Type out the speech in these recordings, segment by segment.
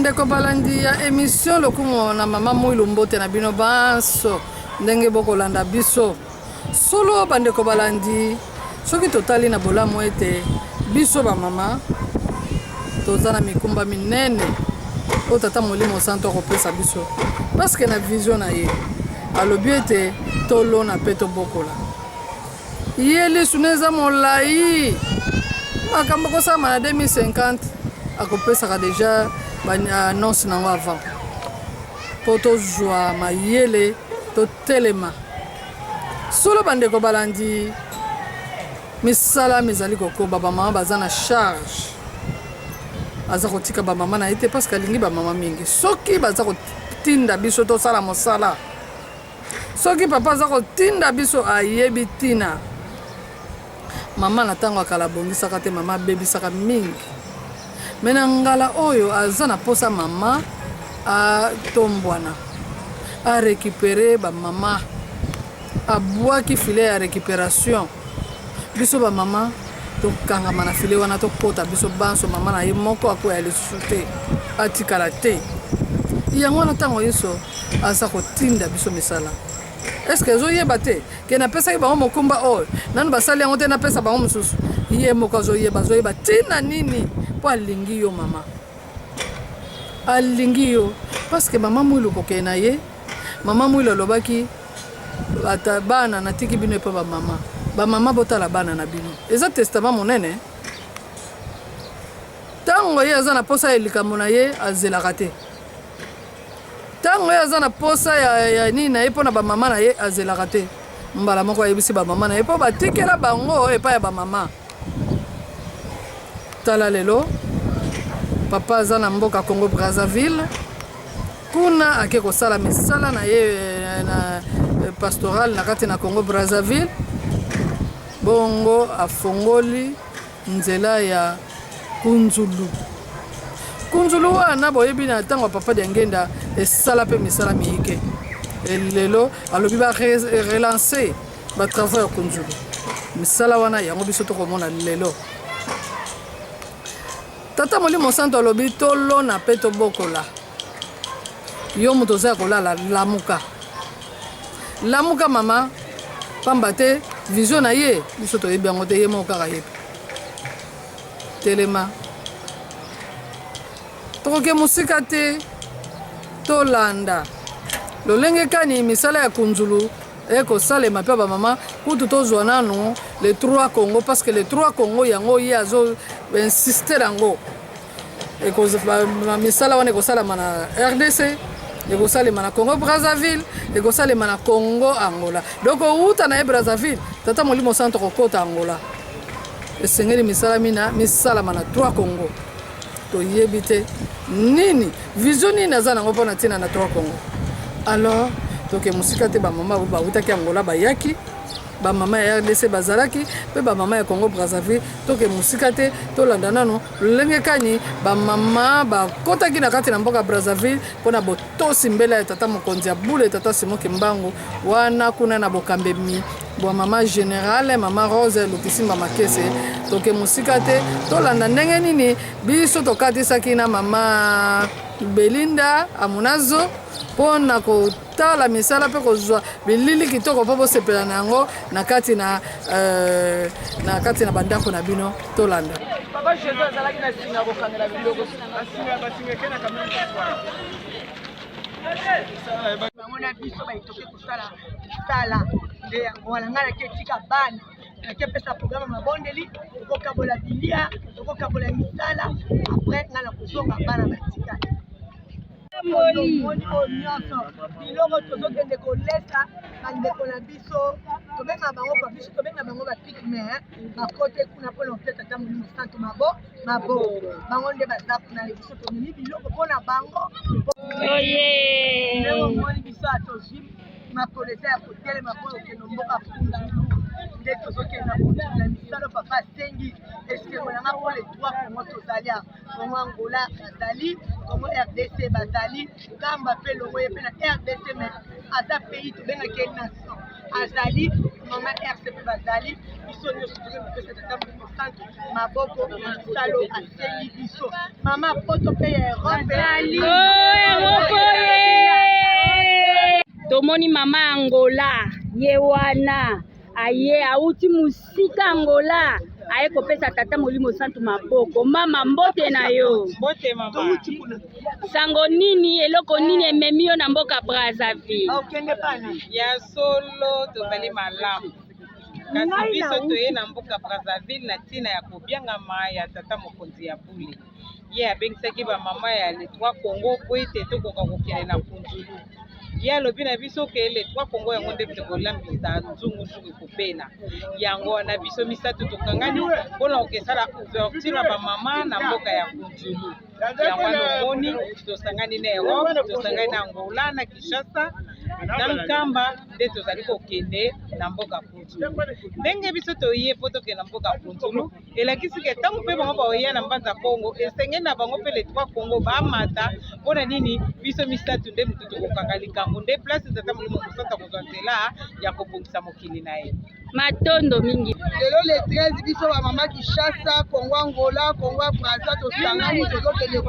Bandeko balandi ya émission lokumo na mama Mwilu Mbote na bino banso ndenge bokolanda biso solo bandeko balandi soki totali na bolamu ete biso ba mama tozana mikumba minene o tata Molimo Santo kopesa biso parce que na vision na ye alobi ete tolo na peto bokola yeli suneza molai makambo kosama na 2050 akopesaka déjà annonce nango avant po tozwa mayele totelema solo bandeko balandi misala mizali kokoba bamama baza na charge aza kotika bamama na ye te parce que alingi bamama mingi soki baza kotinda biso tosala mosala soki papa aza kotinda biso ayebi tina mama na ntango akala abongisaka te mama abebisaka mingi me na ngala oyo aza na posa mama atombwana arécupere bamama abwaki file ya récupération biso bamama tokangama na file wana tokota biso banso mama na ye moko akoya lisusu te atikala te yango wana ntango yeso aza kotinda biso misala eske azoyeba te ke napesaki bango mokumba oyo nanu basali yango te napesa bango mosusu ye moko azoyeba tina nini po alingi yo mama alingi yo parce que mama Mwilu kokee na ye mama Mwilu alobaki ata bana natiki bino epa bamama botala bana na bino eza testament monene ntango ye aza na posa ya likambo na ye azelaka te ntango ye aza na posa ya nini na ye mpo na bamama na ye azelaka te mbala moko ayebisi bamama na ye mpo batikela bango epai ya bamama tala lelo papa aza na mboka Congo Brazzaville kuna ake kosala misala na ye na pastoral na kati na Congo Brazzaville bongo afongoli nzela ya kunzulu wana boyebi na ntango papa de ngenda esala pe misala miike lelo alobi ba relancer ba travail ya kunzulu misala wana yango biso tokomona lelo tata Molimo Santo alobi tolo na pe tobokola yo moto oza kolala lamuka mama pamba te vision na ye biso toyebi yango te ye moko kaka yebi telema tokoke mosika te tolanda lolenge kani misala ya kunzulu ekosalema mpe bamama kutu tozwa nano le 3 Congo parce que le 3 Congo yango ye azo insister yango misala wana ekosalema na RDC ekosalema na Congo Brazzaville ekosalema na Congo Angola donc outa na ye Brazzaville tata Molimo Santo kokota Angola esengeli misalama na 3 Congo toyebi te nini vision nini aza nango mpona ntina na 3 Congo alors toke mosika te bamama bautaki Angola bayaki bamama ya RDC bazalaki mpe bamama ya Congo Brazzaville toke mosika te tolanda nano lolenge kani bamama bakotaki na kati na mboka Brazzaville mpona botosi mbela ya tata mokonzi ya bule tata Simon Kimbangu wana kuna na bokambemi bwa mama générale mama Rose Lukisimba Makese toke mosika te tolanda ndenge nini biso tokatisaki na mama Belinda Amunazo mpona kotala misala mpe kozwa bilili kitoko mpo bosepela na yango na kati na bandako na bino tolanda papa Jésus azalaki na singa kokangela biloko bango na biso baitoki kosala sala nde yango wana ngai nake etika bana nake pesa programe mabondeli okokabola bilia okokabola misala apres ngai na kozonga bana batika omoni oyo nyonso biloko tozokende kolesa bandeko na biso tobenga bango kwa biso tobenga bango bapigme bakote kuna mpona opia tata Molimo Santo mabo bango nde baza kuna biso tomemi biloko mpona bango ndenge omoni biso atozwi makolo eza ya kotelema mpona okende mboka kunzulu nde tozokenda kotuna misalo papa asengi esengo yanga mpo le 3 Congo tozali ya Congo Angola bazali Congo RDC bazali kamba mpe longo ye mpe na RDC mais aza pays tobengaki nation azali mama RCP bazali biso nyonso tokopesa tata molimo santu maboko na misalo aseli biso mama poto mpe ya Europe tomoni mama Angola ye wana aye auti musika Angola aye kopesa tata molimo santu maboko mama mbote na yo mbote mama sango nini eloko nini ememi yo na mboka Brazzaville okende pana ya solo tozali malamu kasi biso toye na mboka Brazzaville na ntina ya kobiangama ya tata mokonzi ya bule ye abengisaki bamama ya le 3 Congo po ete tokoka kokende na Kunzulu ye alobi na biso ke le 3 Congo yango nde tokolambisa nzungu kopena yango wana biso misato tokangani mpona kokesala ouverture na bamama na mboka ya Kunzulu yango wana omoni tosangani na Europe tosangani na Angola na Kinshasa na Nkamba nde tozali kokende na mboka Kunzulu ndenge biso toye po tokende na mboka Kunzulu elakisi ke ntango mpe bango baoya na mbanza Congo esengeli na bango mpe le 3 Congo bamata mpona nini biso misato nde motu tokokanga likambo nde place tata molimo mosanta kozwa nzela ya kobongisa mokili na ye matondo mingi lelo le 13 biso bamama Kinshasa Congo Angola Congo Brazza tosangani tozokende ezo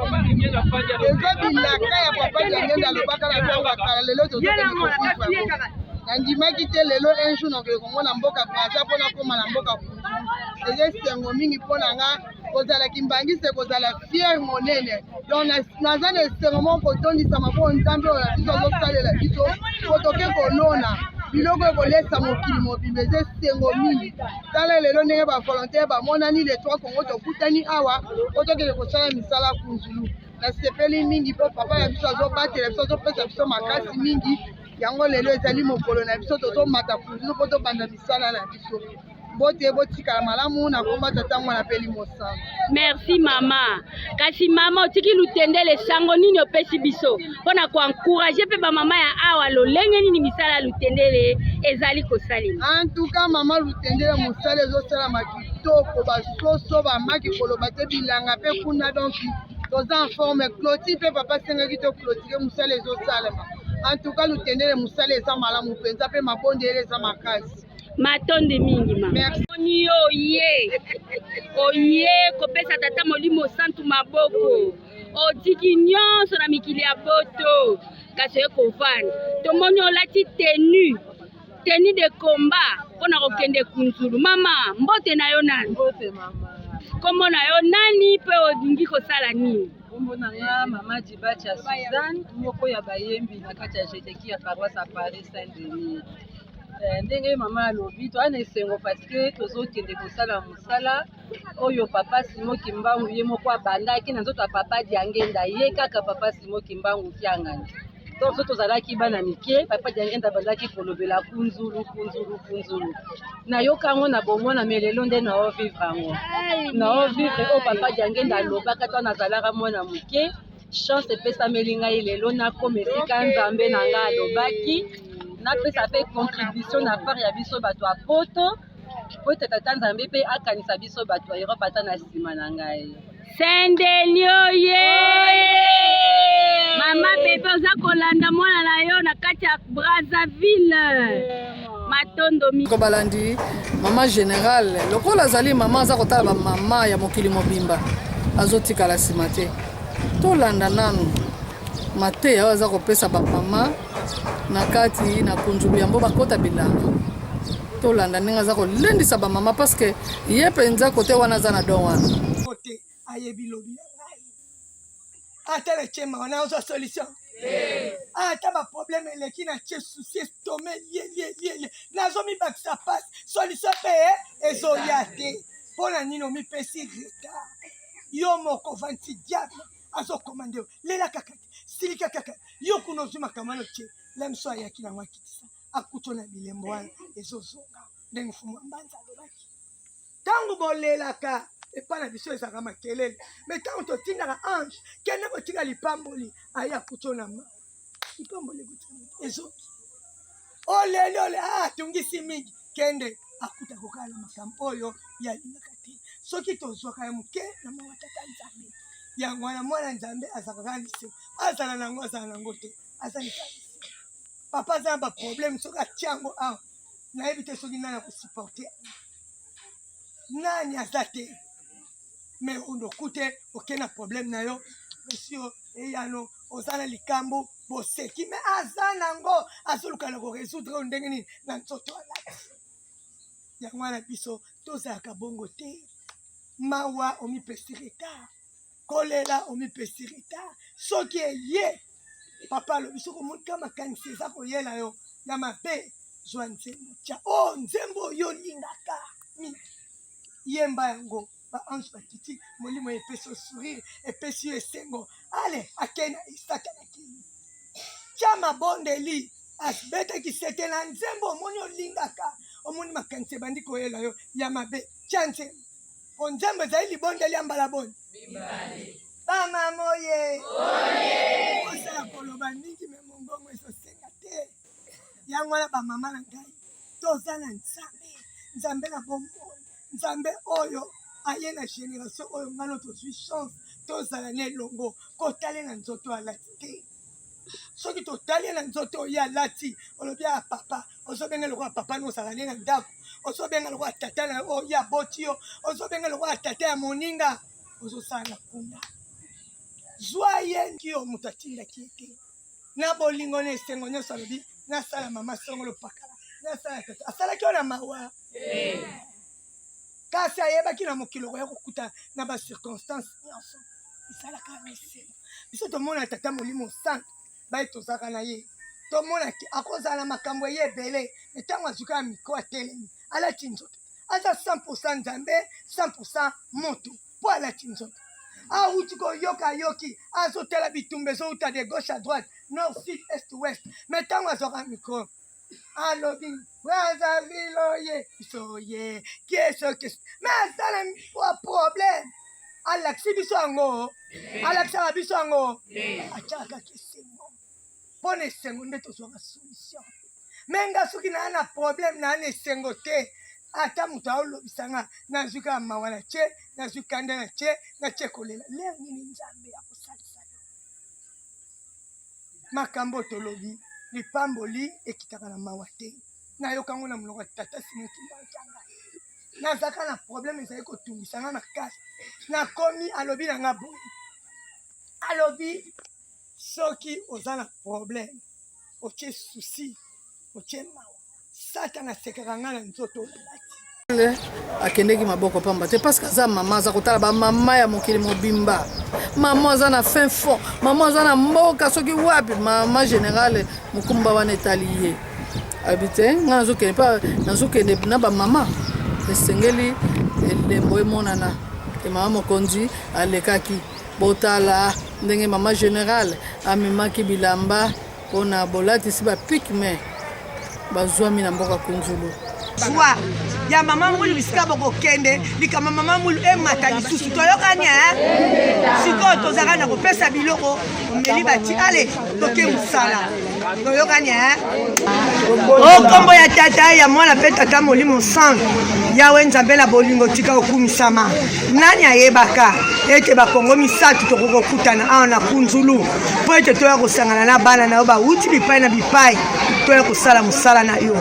bilaka ya papa Jangenda alobaka na ntango akala lelo tozokende kofifra nandimaki te lelo un jour nakende komona mboka Brazza mpona koma na mboka Kunzulu eza esengo mingi mpona nga kozalaki mbangise kozala fiere monene donc naza na esengo moko kotondisama mpo nzambe oyo na biso azosalela biso po toke kolona biloko ekolesa mokili mobimba eza esengo mingi tala lelo ndenge bavolontaire bamonani le 3 Congo tokutani awa po tokende kosala misala Kunzulu nasepeli mingi mpo papa ya biso azobatela biso azopesa biso makasi mingi yango lelo ezali mokolo na biso tozomata Kunzulu mpo tobanda misala na biso bote botikala malamu na komba tata mwana peli mosango merci mama kasi mama otiki lutendele sango nini opesi biso mpona koencourage mpe bamama ya awa lolenge nini misala ya lutendele ezali kosalema en tout cas mama lutendele mosala ezosalama kitoko basoso bamaki koloba te bilanga mpe kuna donc toza en forme clotire mpe papa asengaki to clotire mosala ezosalema en tout cas lutendele mosala eza malamu mpenza mpe mabondele eza makasi matonde mingi mama oni oye kopesa tata molimo santu maboko otiki nyonso na mikili ya boto kasi oye kovanda tomoni olati tenue de combat mpona kokende Kunzulu mama mbote na yo nani kombo na yo nani mpe olingi kosala nini kombo na nga mama Dibacha Suzanne moko ya bayembi na kati ya jeteki ya paroisse à Paris Saint-Denis ndenge mama alobi toana esengo parceke tozokende kosala mosala oyo papa Simon Kimbangu ye moko abandaki na nzoto ya papa Diangenda ye kaka papa Simon Kimbangu fiangani so tozalaki bana mike papa Diangenda abandaki kolobela Kunzulu nayokango na bomona me lelo nde na ovivre yango na ovivre oyo papa Diangenda alobaka to nazalaka mwana moke chance epesameli ngai lelo nakoma esika nzambe na ngai alobaki napesa mpe contribution na part ya biso bato ya poto po ete tata nzambe mpe akanisa biso bato ya Europe ata na nsima na ngai sendelio ye mama bebe oza kolanda mwana na yo na kati ya Brazzaville matondo ko balandi mama général lokola azali mama aza kotala bamama ya mokili mobimba azotikala nsima te tolanda nanu mateya oyo aza kopesa bamama na kati na Kunzulu yambo bakota bilanga tolanda ndenge aza kolendisa bamama parceke ye mpenza kote wana aza na don wana kote ayebi lobi na ngai ata lechema wana ozwa solution ata baproblème eleki na tie souci estome ye nazomibakisa pasi solution mpe ezoya te mpona nini omipesi retard yo moko vanti diable azokomande yo lela kaka te silika kaka yo kuna ozwi makambo ano tie lemso ayaki nango akitisa akuto na bilembo wana ezozonga ndenge fumu mbanza alobaki ntango bolelaka epa na biso ezalaka makelele me ntango totindaka ange kende botika lipamboli aye akuto na ma lipamboli ezoki oleli ole atungisi mingi kende akuta kokala na makambo oyo yalingaka te soki tozwaka ya moke na mawa tata nzambe yango wana mwana nzambe azalaka lisengo azala nango azala nango te azalisa lisengo papa aza na baproblème soki atia yango awa na éviter ce qui n'a pas supporté. Nani azate. Mais on a coûté aucun problème na yo. Monsieur eyano ozana likambo boseki mais azana ngo azoluka na ko résoudre ndengeni na nzoto ala. Yangwana biso tozaka bongo te. Mawa omi pesirita. Kolela omi pesirita. Soki ye papa lo biso ko monka makanisi za ko yela yo na mabe zwa nzembo tia oh nzembo yo lingaka yemba yango ba ange batiti molimo epeso sourire epesi esengo ale akena isaka na kini chama bondeli asbeta ki sete na nzembo moni olingaka omoni makanisi bandi ko yela yo ya mabe chance onzembo zaili bondeli ambala boni bibale Bama moye. Oye. Osala koloba mingi me mongongo esosenga te. Yangwana ba mama na ngai. Toza na nzambe. Nzambe na bombo. Nzambe oyo aye na génération oyo ngano tozwi chance. Tozala ne longo. Kotale na nzoto alati te. Soki totali na nzoto ya lati. Olobi ya papa. Ozobenga lokwa papa no sala ne na ndako. Ozobenga lokwa tata na ya botio. Ozobenga lokwa tata ya moninga. Ozosala kunda. Joyeux qui au mutatinda kiete na bolingo ne sengo nyo salobi na sala mama songolo pakala na sala tata asala ki ona mawa kasi ayeba ki na mokilo ya kokuta na ba circonstances nyonso isala ka mese biso to mona tata molimo sant ba etozaka na ye to mona ki akozala makambo ye bele etango azuka miko atelemi ala tinzoto aza 100% nzambe 100% moto po ala tinzoto Ah, où tu yoka yoki, azotela bitumbe zo uta de gauche à droite, nord, sud, est, ouest. Maintenant, on aura un micro. Alobi, Brazzaville, soye, qui est ce que. Mais ça n'a pas problème. Alaxi bisongo, Alaxa bisongo. Achaka kisengo. Pone sengo ndeto zo la solution. Menga suki na ana problème na ane sengo te. Ata mutu aolobisanga nazuka mawana che nazuka ndana che na chekolela leo nini nzambe ya kosalisa yo makambo tolobi lipamboli ekitaka na mawa te nayokango na moloko tata simoki mbanganga nazaka na problème ezali kotungisanga makasi nakomi alobi na nga boye alobi soki oza na problème otie souci otie mawa Satana sekaka nga na nzoto olati akendeki maboko pamba te parce que aza mama aza kotala ba mama ya mokili mobimba mama aza na fin fond mama aza na mboka soki wapi mama générale mokumba wana etali ye habite nga nazokende na ba mama esengeli elembo emonana ke mama mokonzi alekaki botala ndenge mama générale amemaki bilamba mpona bolatisi bapikme bazwami na mboka kunzulu Joie ya mama mulu bisika boko kende likama mama mulu emata lisusu toyokani siko tozaka na kopesa biloko omeli bati ale toke musala toyokani okombo ya tata ya mwana pe tata molimo sang yawe nzambe na bolingo tika okumisama nani ayebaka ete bakongo misatu tokokokutana awa na kunzulu po ete toya kosangana na bana na yo bauti bipai na bipai toya kosala mosala na yo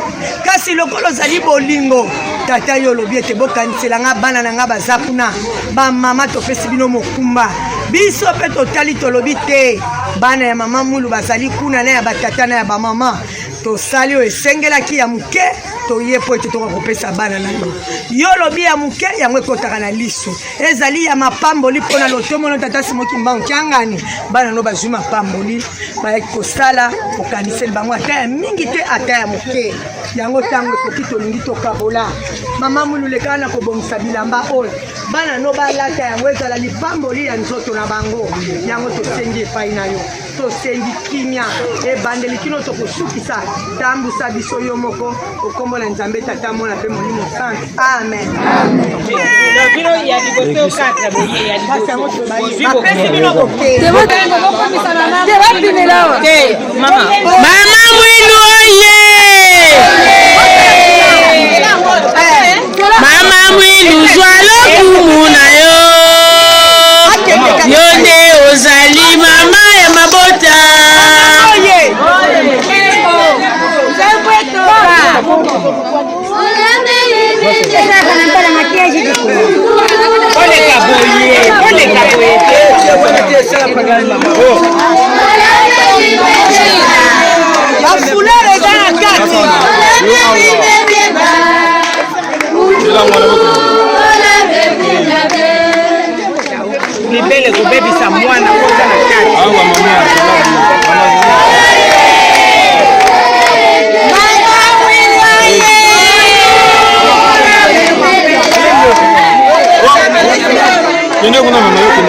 kasi lokolo zali bolingo tata yo lobi ete bokanisela nga bana na nga baza kuna bamama topesi bino mokumba biso mpe totali tolobi te bana ya mama mulu bazali kuna na ya batata na ya bamama tosali oyo esengelaki ya moke toye po ete tokokopesa bana na yo yo lobi ya moke yango ekotaka na liso ezali ya mapamboli mpona lotomono tata simoki mbango kiangani bana no bazwi mapamboli bayaki kosala kokaniseli bango ata ya mingi te ata ya moke yango ntango ekoki tolingi tokabola mama mulu lekana na kobongisa bilamba oyo bana no balata yango ezala lipamboli ya nzoto na bango yango tosengi epai na yo tosengi kimia ebandeli kino tokosukisa tambusa biso yo moko okombo na nzambe tata mona mpe molimo santi amen bapesi bino boke mama mwinu oye mama mwinu zwalokumu na yo yonde ozali mama ya mabota bendele kobebisa mwana koza na kati. Kende kuna mama yote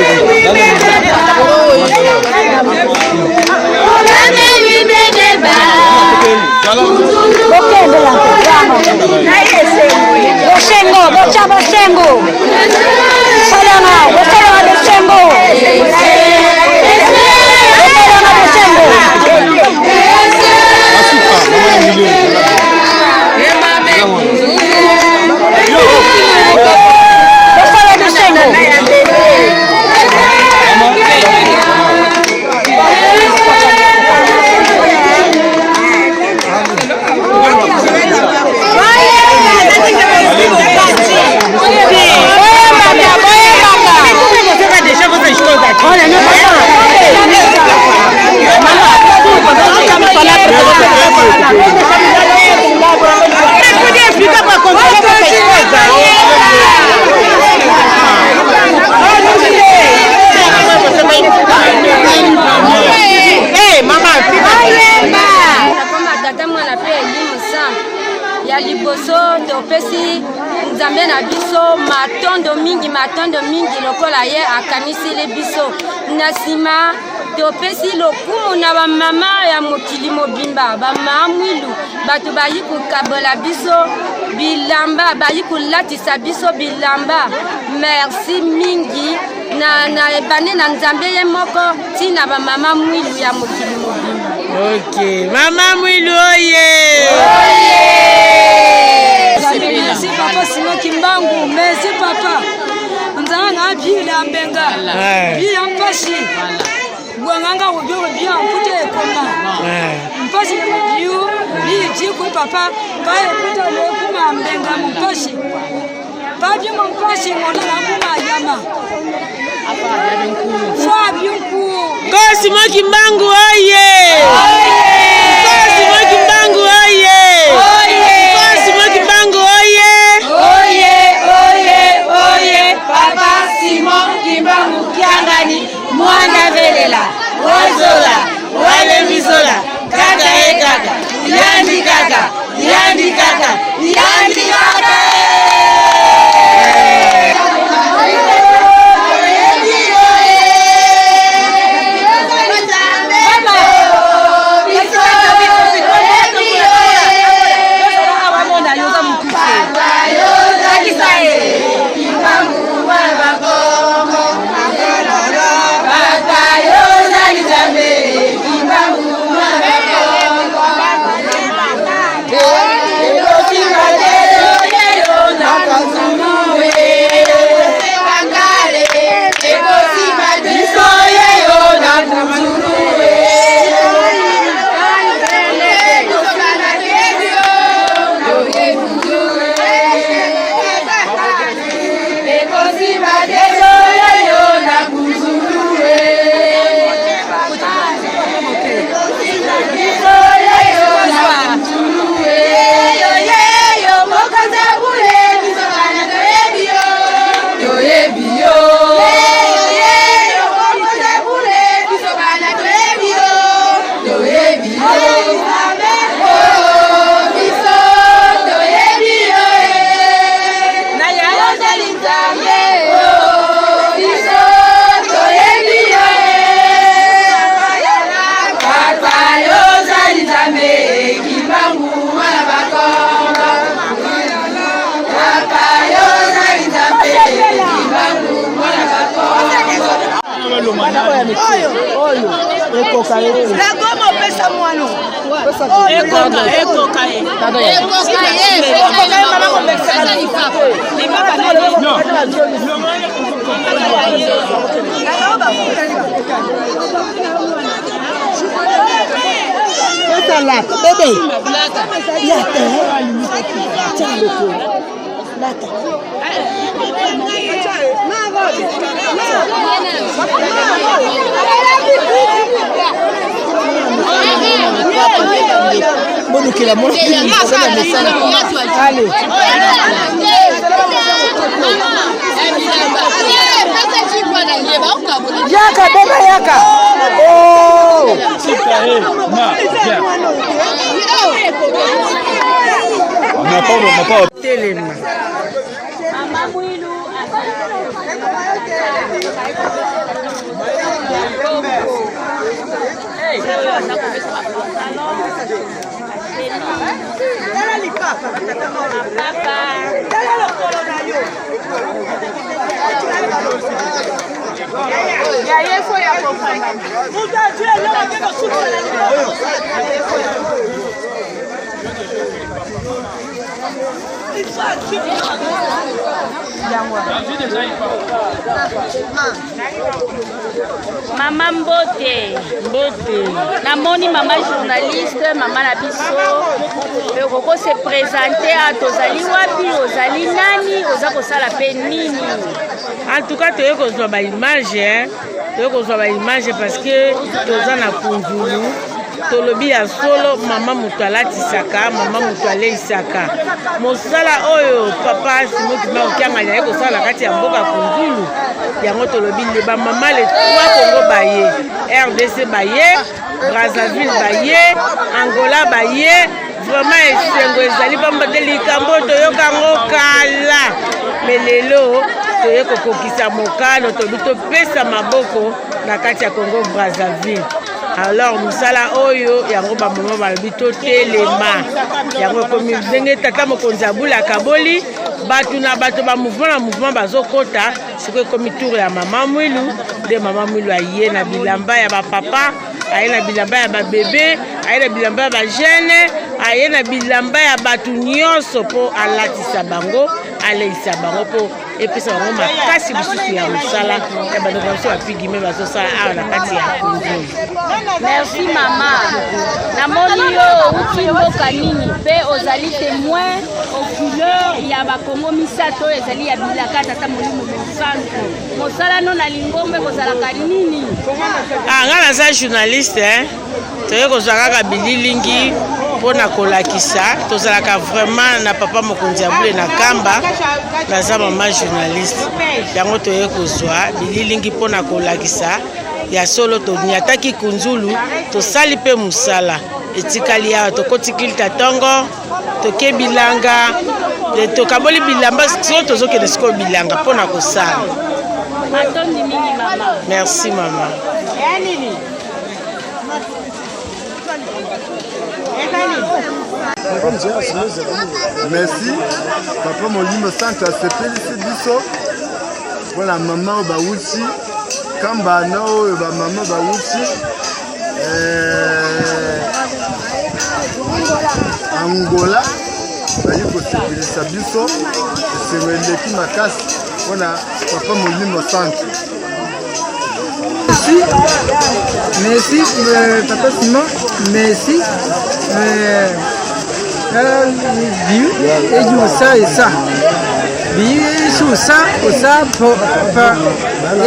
matondo mingi lokola ye akanisi le biso nasima topesi lokumu na bamama ya mokili mobimba bamama mwilu bato bayi kokabola biso bilamba bayi kolatisa biso bilamba merci mingi na ebane na nzambe ye moko tina bamama mwilu ya mokili mobimba. Ok, mama mwilu oye! Merci papa Simon Kimbangu, merci papa. Nzanga bila mbenga. Bila mpashi. Gwanganga ubyo bya mfute koma. Mpashi biyo, bi jiku papa, bae kuta le kuma mbenga mpashi. Babi mpashi ngona na kuma yama. Fabionku. Go Simon Kimbangu oye! Simon Kimbangu oye! Simon Kimbangu oye! Papa Simon Kimbangu Kiangani mwana velela ozola wale mizola kaka e kaka yandi kaka yandi kaka yandi kaka Allez. yaka beba yaka. Oh. Telema. Mama Mwilu Mama Mbote. Namoni mama journaliste, mama na biso. Koko se présenter à tozali wapi, ozali nani, oza kosala pe nini. En tout cas, tu es qu'on ba image, hein. Tu es qu'on ba image parce que toza na kunzulu. Tolobi ya solo mama mutala tisaka, mama mutale isaka. Mosala oyo papa simoki ma okianga ya ko sala kati ya mboka kunzulu. Yango tolobi le ba mama le 3 Congo baye, RDC baye, Brazzaville baye, Angola baye. Vraiment esengo ezali pamba de likambo toyokango kala. Melelo toye kokokisa mokano tobi topesa maboko na kati ya Congo Brazzaville. Alors musala oyo yango ba mama balobi totelema yango komi ndenge tata mokonzi abula kaboli batu na bato ba mouvement bazokota siko komi tour ya mama Mwilu de mama Mwilu aye na bilamba ya ba papa aye na bilamba ya ba bébé aye na bilamba ya ba jeune aye na bilamba ya batu nyonso po alatisa bango aleisa bango po epesa bango makasi bisusu ya musala ya bando banso apigi me bazosala awa na kati ya kunzulu. Merci mama. Namoni yo uti mboka nini pe ozali témoin oculaire ya bakongo misato ezali ya bilaka tata molimo msantu. Mosala no na lingombe kozalaka nini? Nga naza journaliste toye kozwa kaka bililingi mpona kolakisa tozalaka vraiment na papa mokonzi ya bule na kamba naza mama journaliste yango toye kozwa bililingi mpona kolakisa ya solo toniataki kunzulu tosali pe musala etikali awa tokotiki tatongo toke bilanga tokaboli bilamba siko tozokende sikoyo bilanga mpona kosala. Matondi mingi mama. Merci mama. Merci papa molimo santo asepelisi biso mpona mama oyo bawuti kambana oyo bamama bawuti Angola bayi kosepelisa biso esengo eleki makasi mpona papa molimo santo. Merci, papa Simon, merci. Biu, et du ça et ça. Biu, sous ça, au ça,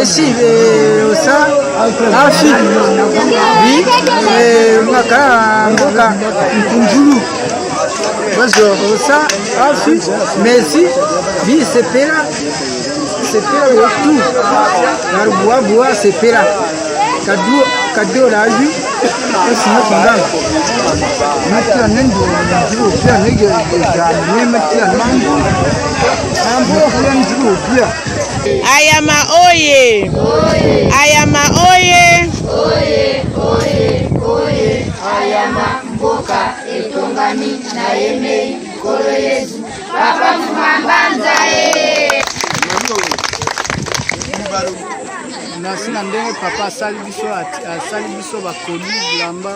et si, au ça, Afrique. Biu, Maka, Kunjulu. Au ça, Afrique, merci. Biu, c'est pera. C'est pera tout. La bois, c'est pera. Cadeau la vie, c'est notre gamme. Maintenant, nous Ayama oye, ayama oye, oye, oye, oye, ayama mboka etongami na yemei kolo Yesu papa mbanza Nasi na ndenge papa asali biso bakoli bilamba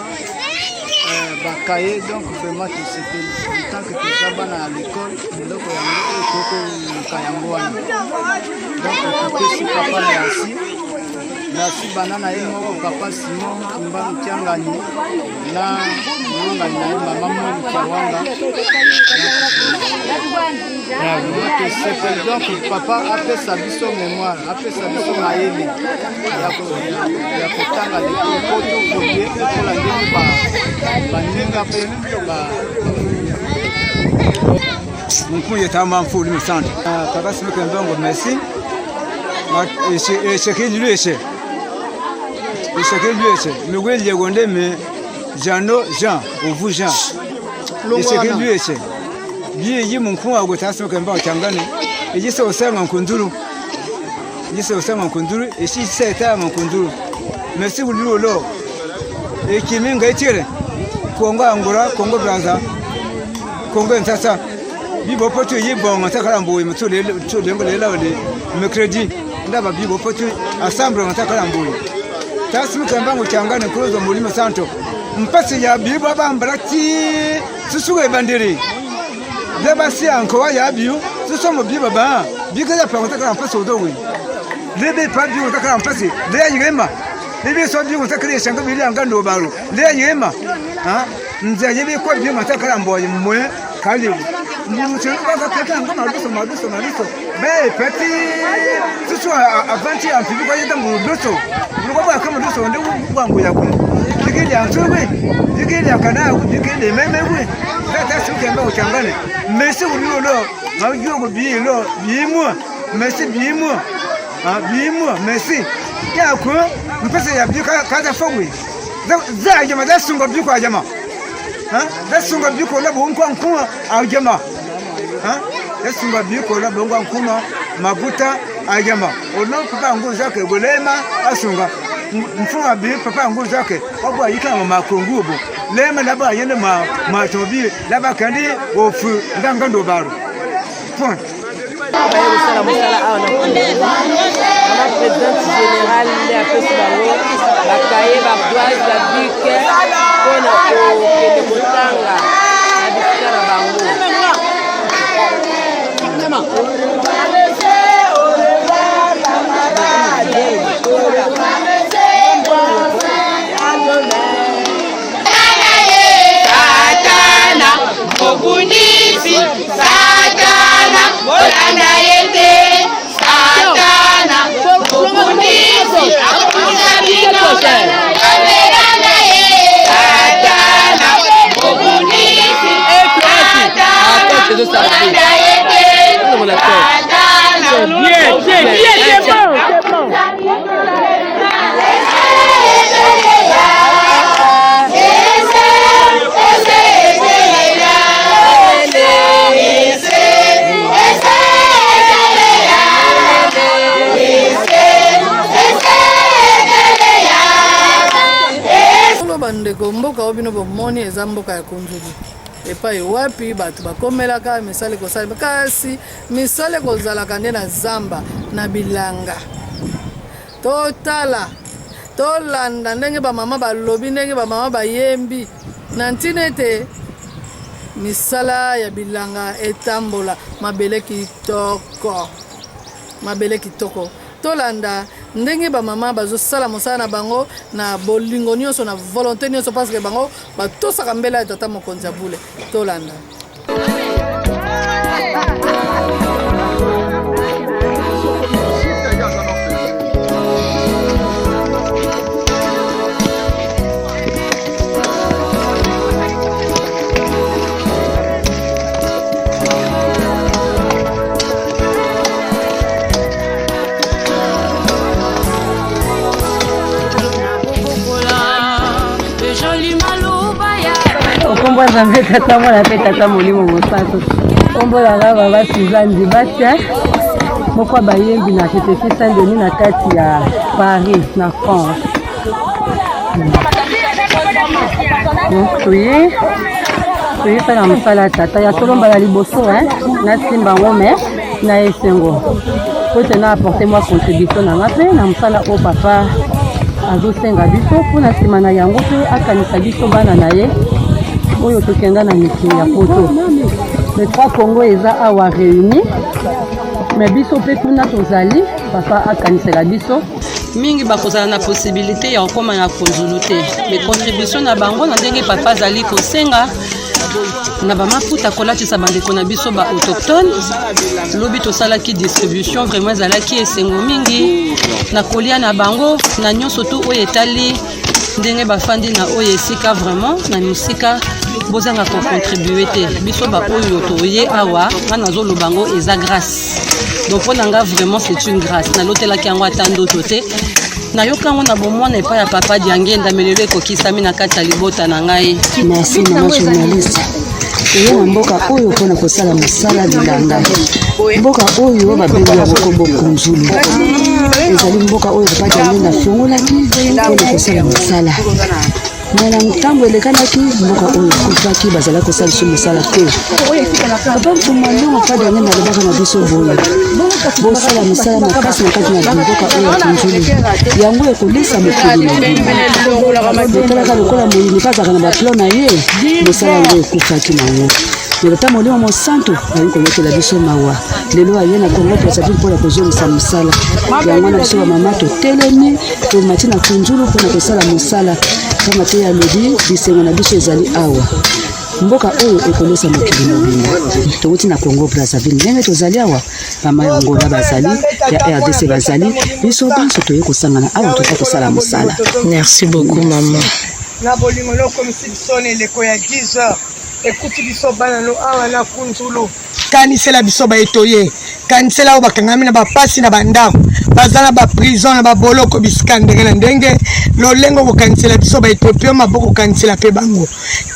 bakaye donc vraiment tosepeli tant que toza bana ya l'école eloko yango ekokoluka yango wana donc topesi papa na yasi nasi bana na ye moko papa Simon Kimba Mutiangani na mongani na ye mama Mwilu Kiawanga tosepeli donc papa apesa biso mémoire apesa biso mayele ya kotanga lekoto koye ekola ndenge baninga mpe Mkuye tama mfuli msante. Papa Simon Ndongo merci. Eshekini lweshe. eseke biese migwe legonde me Jano Jean ovu Jean eseke biese bi yi munku ago taso kan ba changane eji se osema nkunduru eshi seta nkunduru merci wulu lo ekimi ngaitire Kongo Angola Kongo Brazza Kongo Ntasa bibo potu yibo ngatakala mbuyi mutule lengo lelawde mercredi ndaba bibo potu assemble ngatakala mbuyi tasimi kambango changane kuzo mulimo santo mpasi ya bibo bambrati susuwe bandiri deba si anko ya biu susomo bibo ba bikaza pa ngatakala mpasi odowe lebe pa bibo ngatakala mpasi le yema lebe so bibo ngatakala shanga bili angando baro le yema ha nze yebe ko bibo ngatakala mbuyi mwe kali Nous Sunga biko la bongo nkuma ajama sunga biko la bongo nkuma mabuta ajama ono papa nguzo zake golema asunga mfunga bi papa nguzo zake obwa yika makongubo lema laba yende matobi laba kandi ofu ndanga ndo baro point la présidente générale de la Festival, la Caille, la Boise, la Bique, on a fait le Botanga, la Bique, la Bango. Satana, Obunisi, Satana, Bolanda Yete, Satana, Obunisi, Akuna Bino, Satana, Obunisi, Satana, Bolanda Yete, Satana, bien, c'est bon. bandeko mboka obino bomoni eza mboka ya konzulu epai wapi bato bakomelaka misale kosala kasi misale kozalaka nde na zamba na bilanga totala tolanda ndenge bamama balobi ndenge bamama bayembi na ntina ete misala ya bilanga etambola mabele kitoko tolanda ndenge bamama bazosala mosala na bango na bolingo nyonso na volonté nyonso parce que bango batosaka mbela ya tata mokonzi ya bule tolanda Kombo zambe tata mwana pe tata molimo mosantu kombo la baba Suzanne Dibatia moko bayembi na Château Saint-Denis na kati ya Paris na France. Tuyi pala msala tata ya solomba la liboso na simba ngome na esengo pote na apporter moi contribution na ngape na msala o papa azosenga biso mpona nsima na yango mpe akanisa biso bana na ye oyo tokenda na mikili ya poto les trois Congo eza awa réuni mais biso mpe kuna tozali papa akanisela biso mingi bakozala na possibilité ya kokoma na konzulu te mais contribution na bango na ndenge papa azali kosenga na bamafuta kolatisa bandeko na biso ba autochtone lobi tosalaki distribution vraiment ezalaki esengo mingi na kolia na bango na nyonso tu oyo etali ndenge bafandi na oyo esika vraiment na misika bozanga ko contribuer te biso ba oyo toye awa nga nazoloba ngo eza grâce donc mpona nga vraiment c'est une grâce nalotelaki yango ata ndoto te nayoka ngo na bomwana epai ya papa diangenda melelo ekokisami na kati ya libota na ngai. Merci mama journaliste. Oyo na mboka oyo mpona kosala mosala bilanga. Mboka oyo babengi ya bokombo kunzulu. Ezali mboka oyo papa diangenda afungolaki mpona kosala mosala. Mwana ntambo elekanaki mboka oyo kufaki bazala kosala so mosala te. Papa mtumalo papa diangenda alobaka na biso boye. Bosala mosala makasi na kati na mboka oyo kunzulu. Yango ekolesa mokili. Botalaka lokola moyini bazaka na baplan na ye. Mosala yango ekufaki nango. Le temps molimo mosanto ali kolotela biso mawa lelo aye na Congo Brazzaville mpona kozongisa mosala yango na biso bamama totelemi tomati na kunzulu mpona kosala mosala kama te ya lodi bisengo na biso ezali awa mboka oyo ekolesa mokili mobimba tokoti na Congo Brazzaville ndenge tozali awa mama ya Angola bazali ya RDC bazali biso banso toye kosangana awa tota kosala mosala. Merci beaucoup maman. Na bolingo loko misibisone leko ya 10h. Écoute biso bana no awa na kunzulu kanisela biso ba etoye kanisela obakangami na bapasi na bandako bazana ba prison na ba boloko biskandenge na ndenge lolengo ko kanisela biso ba etopio maboko kanisela pe bango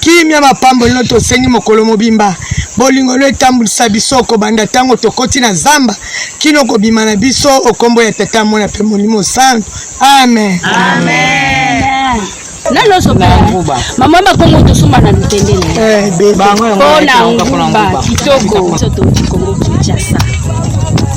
kimya mapambo lino to sengi mokolo mobimba bolingo lo etambulisa biso ko banda tango tokoti na zamba kino ko bimana biso okombo ya tata mona pe molimo santo amen amen. Nalo so mama makongo to suma na lutendele bona kitoko soto Kongo Kinshasa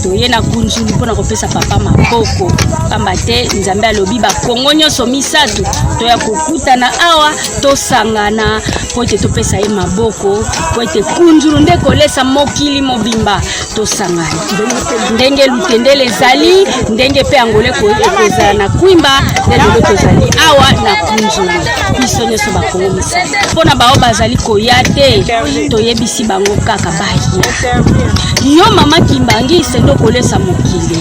to yena kunzulu pona kopesa papa maboko pamba te nzambe alobi ba Kongo nyoso misatu to ya kokutana awa to sangana pote to pesa ye maboko pote kunzulu nde kolesa mokili mobimba to sangana ndenge lutendele zali ndenge pe angole ko ekozala na kwimba ndenge to zali awa na kunzulu biso nyoso ba Kongo misatu pona bao bazali koyate to yebisi bango kaka bahi yo mama kimbangi sendo kolesa mokili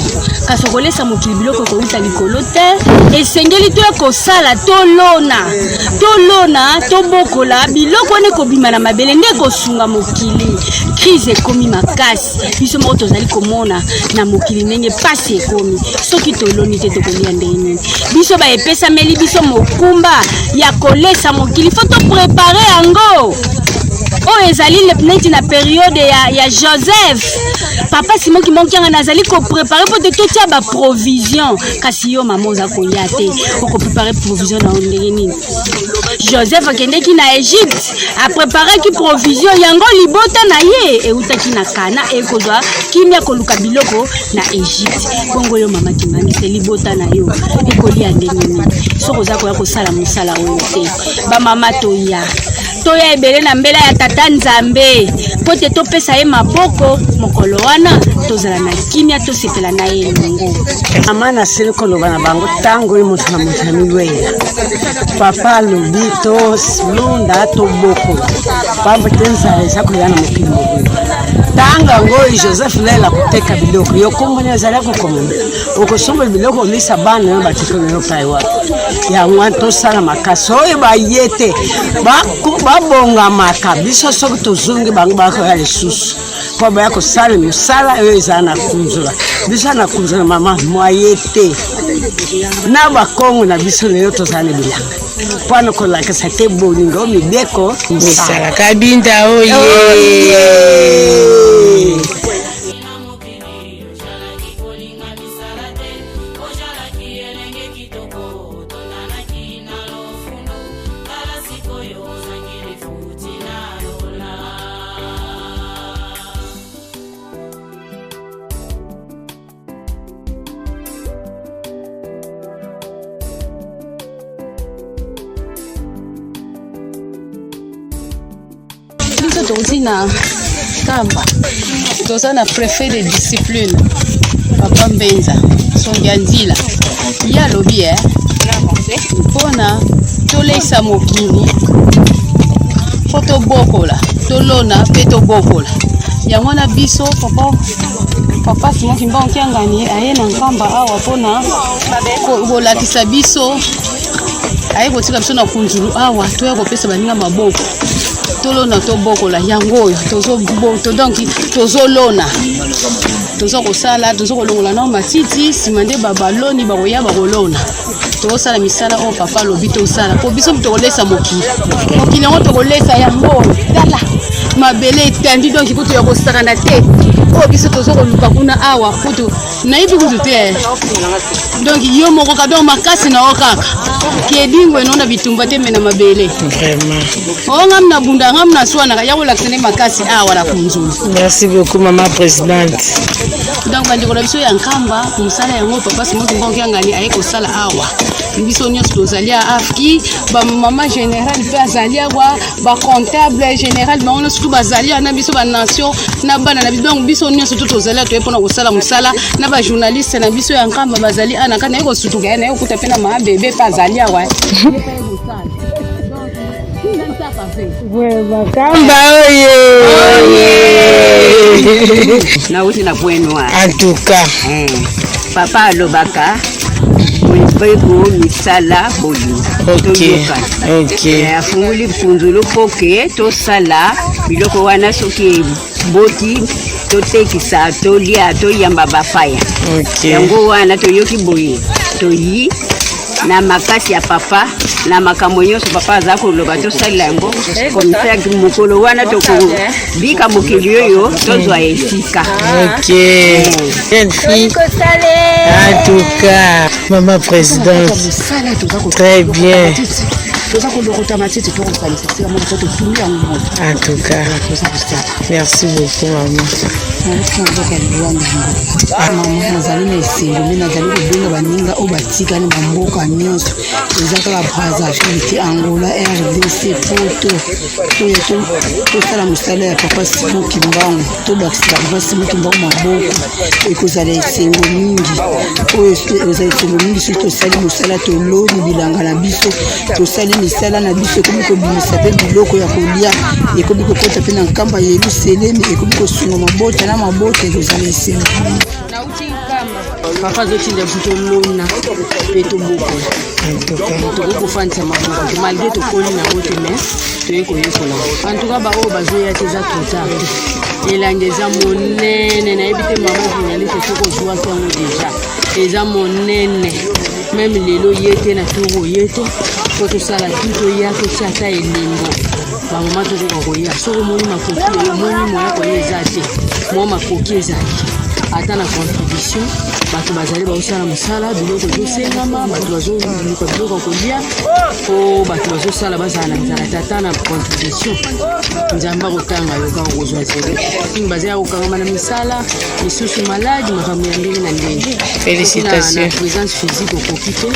kaso kolesa mokili biloko ko uta likolo te esengeli to ekosala to lona to bokola biloko ne ko bima na mabele nde ko sunga mokili crise ekomi makasi biso moko tozali komona na mokili ndenge pasi ekomi soki toloni te tokolia ndeni biso ba epesa meli biso mokumba ya kolesa mokili faut to préparer yango o ezali neti na période ya Joseph papa Simon ki monkianga nazali ko préparer pour te totia ba provision kasi yo mama oza ko yate ko préparer provision na ndenge nini Joseph akendeki na Egypte a préparer ki provision yango libota na ye e utaki na Kana e kozwa kimia koluka biloko na Egypte bongo yo mama kimani se libota na yo e kolia ndenge nini soko za ko ya kosala musala oyo te ba mama toya ebele na mbela ya tata Nzambe pote to pesa ye maboko mokolo wana tozala na kimia to sepela na ye ngo mama na sele koloba na bango tango ye moto na moto ya milwela papa lobi to londa to boko pamba tenza eza koyana mokili mobimba tanga ngoi Joseph lela kuteka biloko yo kombonya zala ko komona okosomba biloko lisa bana yo batiko no paiwa ya mwanto sala makaso oyo bayete babonga makabiso soki tozongi bango bako ya lisusu po baya kosala misala oyo eza na kunzula biso na kunzula mama moyete na bakongo na biso lelo tozala na bilanga pwana kolakisa te bolingo mibeko misala kabinda oye Tozina kamba tozana préfet de discipline papa Mbenza Songianzila ya lobi mpona tolesa mokili foto bokola tolona pe tobokola yango na biso papa Simon Kimba Nkiangani aye na nkamba awa mpona kolakisa biso aye kotika biso na kunzulu awa toya kopesa baninga maboko tolona tobokola yango oyo donc tozolona tozokosala tozokolongola na matiti nsima nde babaloni bakoya bakolona tosala misala oyo papa alobi tosala po biso tokolesa mokili yango tokolesa yango tala mabele etandi donc kutu ya kosakana te oyo biso tozokoluka kuna awa kutu nayebi kutu te donc yo moko kadon makasi na yo kaka kiedingo enona bitumba te mena mabele o ngam na bunda ngam na swana ya kolakisa ne makasi awa la kunzulu. Merci beaucoup maman présidente. Donc bandikola biso ya nkamba musala yango papa simoto ngongi ngani aye kosala awa biso nyonso tozali a afki ba mama général pe azali awa ba comptable général ba ono surtout bazali na biso ba nation na bana na biso donc biso nyonso tozali to epona kosala musala na ba journaliste na biso ya nkamba bazali ana kana eko sutuka na ekuta pe na ma bebe pa azali awa Kamba oye. Na uti na bwenwa. En tout cas. Papa alobaka. Mwebego misala bolu. Ok. Afunguli funzulu poke to sala biloko wana soki boti to tekisa to lia to yamba bafaya. Yango wana to yoki boye. To yi na makasi ya papa na makambo nyonso papa za koloba to sala yango komisa mukolo wana to ko bika mukili yoyo tozwa esika. Ok. En tout cas, maman présidente, très bien. En tout cas, merci beaucoup maman. Maman nazali na esengo nazali kobenga baninga oyo batikali na mboka nyonso eza kaka Brazzaville te Angola RDC poto oyo tosala mosala ya papa Simon Kimbangu tobakisaka papa Simon Kimbangu maboko ekozala esengo mingi oyo ezala esengo mingi soki tosali mosala toloni bilanga na biso tosali misala na biso ekomi kobimisa mpe biloko ya kolia ekomi kokota mpe na nkamba ya Yerusalemi ekomi kosunga mabota na mabota ekozala esengo papa zotinda buto lona pe to boko to ko fansa maboko malgré to koli na bote mais to yeko yekola en tout cas ba o bazoya teza tota elangeza monene na ebite mama journaliste to ko joa tango déjà eza monene même lelo yete na to yete to to sala to ya to chata elingo ba mama to ko koya so ko moni makoki moni moya ko ezate mo makoki ezate ata na contribution bato bazali baosala mosala biloko ezosengama bato bazoluka biloko kolia po bato bazosala bazala na nzala tata na contribution nzambe akokanga yoka okozwa zero bazali akokangama na misala lisusu maladi makambo ya ndenge na ndenge félicitations na présence physique okoki te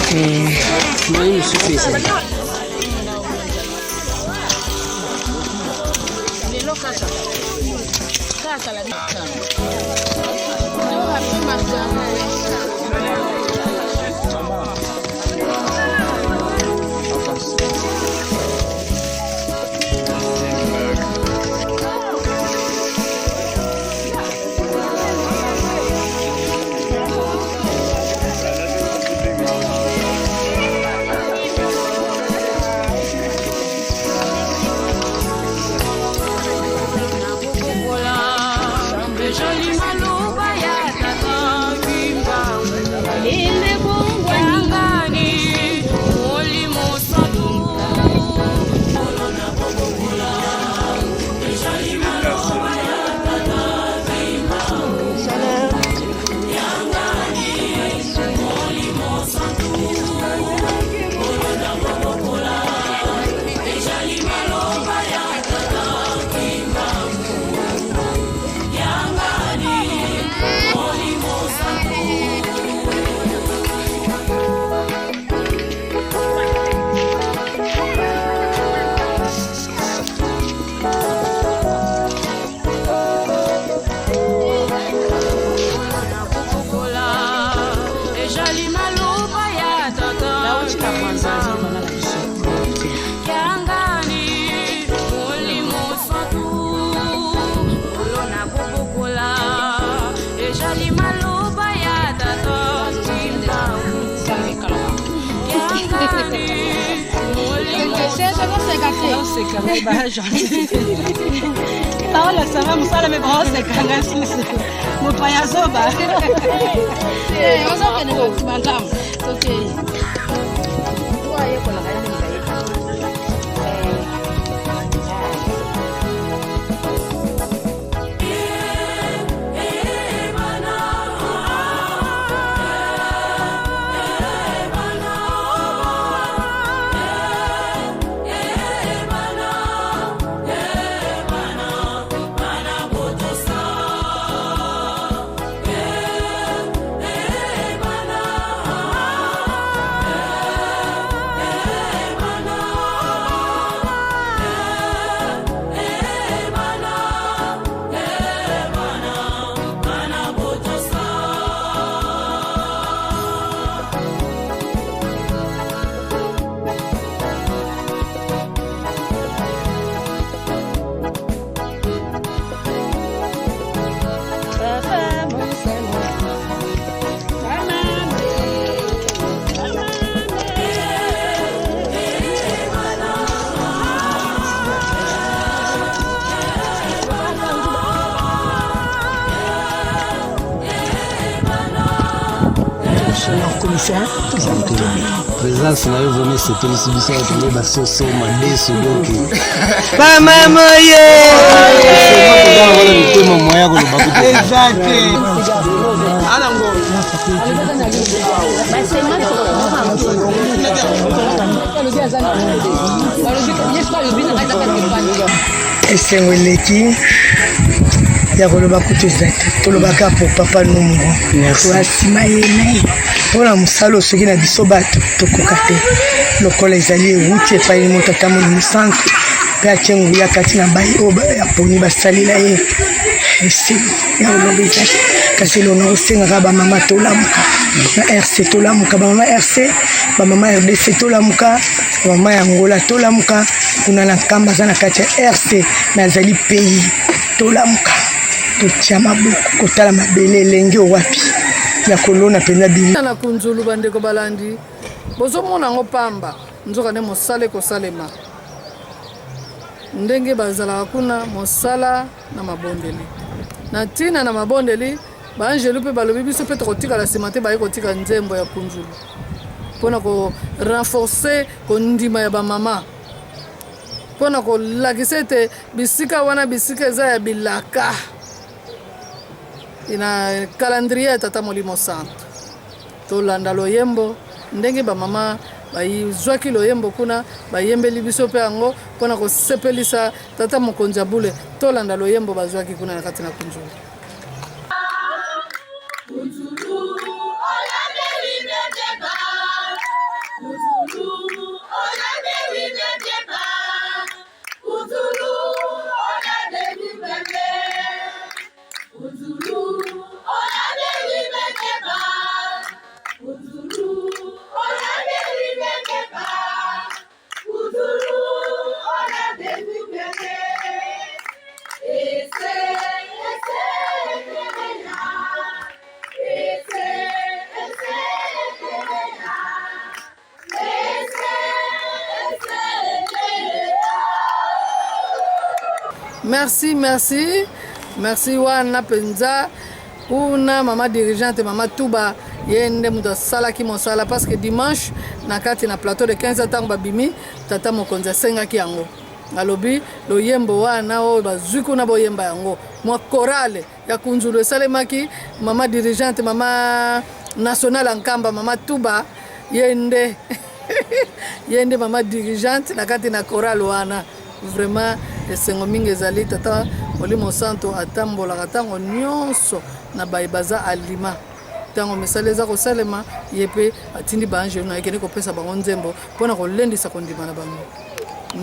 moi mosusu ezali lelo kaka la Olha, ça va, musala me brosse kanga sisi. Mupaya soba. Eh, on s'en fait nous, madame. OK. présence na yo vraiment sepelisi biso batonge basoso madeso donc bamamoye wana mitema moya koloba kuti exacte alango esengo eleki ya koloba kutu eza te tolobaka po papa numungo wasima ye naye mpona mosala soki na biso bato tokoka te lokola ezali ewuti epai moto atamoni mosantu mpe atie nguya kati na bai oyo yaponi basalela ye esengo ya koloba eza te kasi elongo osengaka bamama tolamuka na rc tolamuka bamama rc bamama rdc tolamuka bamama ya ngola tolamuka kuna na nkamba aza na kati ya rc me azali pays tolamuka totia maboko kotala mabele elenge owapi ya kolona mpenza bimi na kunzulu bandeko balandi bozomona yango pamba nzoka nde mosala ekosalema ndenge bazalaka kuna mosala na mabondeli na ntina na mabondeli baangelu mpe balobi biso mpe tokotikala nsima te baye kotika nzembo ya kunzulu mpona korenforce kondima ya bamama mpona kolakisa ete bisika wana bisika eza ya bilaka ina calendrier ya tata molimo santo tolanda loyembo ndenge bamama bazwaki loyembo kuna bayembeli biso mpe yango mpona kosepelisa tata mokonzi ya bule tolanda loyembo bazwaki kuna na kati na kunzulu Merci wana penza kuna mama dirigeante mama Touba yende muda sala ki mosala parce que dimanche na kati na plateau de 15 ans babimi tata mokonzi asengaki yango alobi loyembo wana oyo bazwi kuna boyemba yango mwa chorale ya kunzulu esalemaki mama dirigeante mama nationale nkamba mama Touba yende yende mama dirigeante na kati na chorale wana vraiment esengo mingi ezali tata molimo santo atambolaka ntango nyonso na baza alima ntango misala eza kosalema ye mpe atindi baangelu na ekende kopesa bango nzembo mpona kolendisa kondima na bango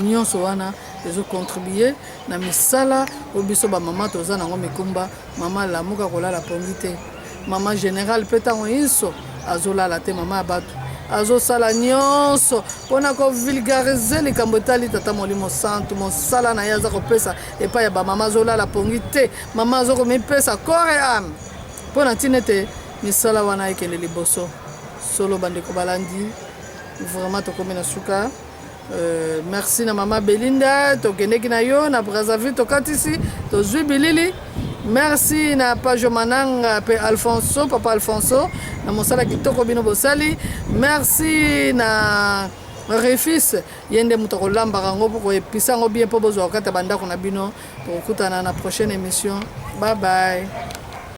nyonso wana ezokontribue na misala oyo biso bamama toza nango mikumba mama lamuka kolala pongi te mama général mpe ntango nyonso azolala te mama ya bato azosala nyonso mpona kovulgarize likambo etali tata molimo santu mosala na ye aza kopesa epai ya bamama azolala pongi te mama azokomipesa corps et âme mpona ntina ete misala wana ekende liboso solo bandeko balandi vraiment tokomi na suka merci na mama Belinda tokendeki na yo na Brazzaville tokatisi tozwi bilili merci na page mananga pe Alfonso papa Alfonso na mosala kitoko bino bosali merci na refis yende muto kolambaka ngo poko episa ngo bien po bozwa kata bandako na bino tokutana na prochaine émission bye bye.